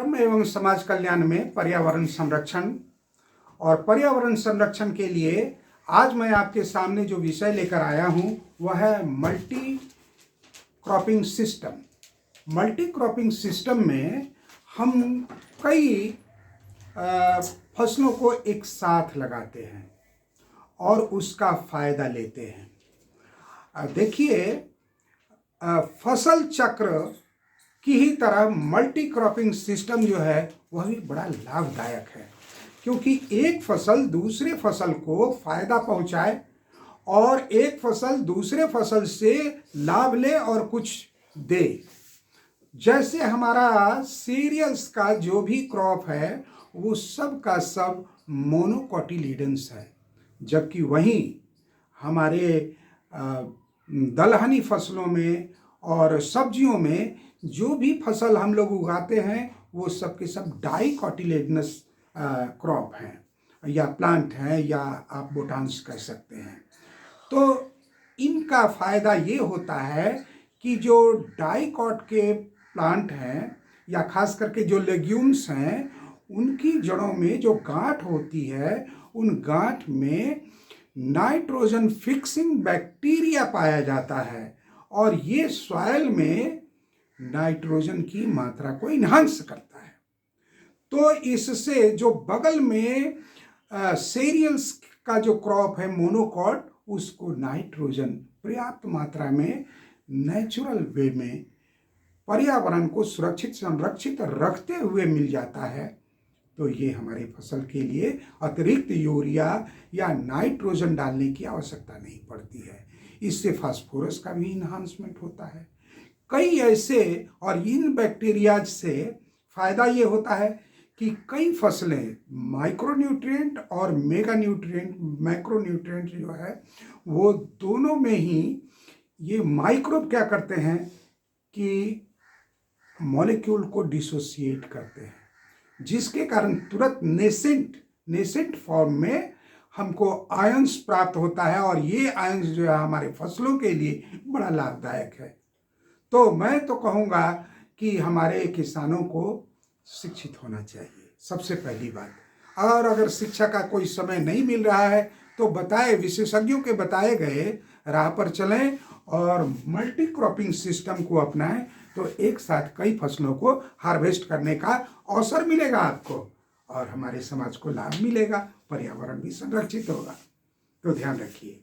धर्म एवं समाज कल्याण में पर्यावरण संरक्षण और पर्यावरण संरक्षण के लिए आज मैं आपके सामने जो विषय लेकर आया हूं वह है multi cropping system. Multi cropping system में हम कई फसलों को एक साथ लगाते हैं और उसका फायदा लेते हैं। देखिए, फसल चक्र की ही तरह मल्टी क्रॉपिंग सिस्टम जो है वह भी बड़ा लाभदायक है, क्योंकि एक फसल दूसरे फसल को फायदा पहुंचाए और एक फसल दूसरे फसल से लाभ ले और कुछ दे। जैसे हमारा सीरियल्स का जो भी क्रॉप है वो सब का सब मोनोकोटिलीडन्स है, जबकि वहीं हमारे दलहनी फसलों में और सब्जियों में जो भी फसल हम लोग उगाते हैं वो सब के सब डाइकोटिलेडनस क्रॉप हैं या प्लांट हैं या आप बोटान्स कह सकते हैं। तो इनका फायदा ये होता है कि जो डाइकॉट के प्लांट हैं या खास करके जो लेग्यूम्स हैं उनकी जड़ों में जो गांठ होती है उन गांठ में नाइट्रोजन फिक्सिंग बैक्टीरिया पाया जाता है और ये सॉइल में नाइट्रोजन की मात्रा को इन्हांस करता है। तो इससे जो बगल में सीरियल्स का जो क्रॉप है मोनोकॉट, उसको नाइट्रोजन पर्याप्त मात्रा में नेचुरल वे में पर्यावरण को सुरक्षित संरक्षित रखते हुए मिल जाता है। तो ये हमारे फसल के लिए अतिरिक्त यूरिया या नाइट्रोजन डालने की आवश्यकता नहीं पड़ती है। इससे फास्फोरस का भी इन्हांसमेंट होता है। कई ऐसे और इन बैक्टीरिया से फायदा ये होता है कि कई फसलें माइक्रोन्यूट्रिएंट और मेगा न्यूट्रिएंट मैक्रोन्यूट्रिएंट जो है वो दोनों में ही ये माइक्रोब क्या करते हैं कि मॉलिक्यूल को डिसोसिएट करते हैं, जिसके कारण तुरंत नेसेंट फॉर्म में हमको आयंस प्राप्त होता है और ये आयंस जो है हमारे फसलों के लिए बड़ा लाभदायक है। तो मैं तो कहूँगा कि हमारे किसानों को शिक्षित होना चाहिए, सबसे पहली बात। और अगर शिक्षा का कोई समय नहीं मिल रहा है तो विशेषज्ञों के बताए गए राह पर चलें और मल्टी क्रॉपिंग सिस्टम को अपनाएं, तो एक साथ कई फसलों को हार्वेस्ट करने का अवसर मिलेगा आपको और हमारे समाज को लाभ मिलेगा, पर्यावरण भी संरक्षित होगा। तो ध्यान रखिए।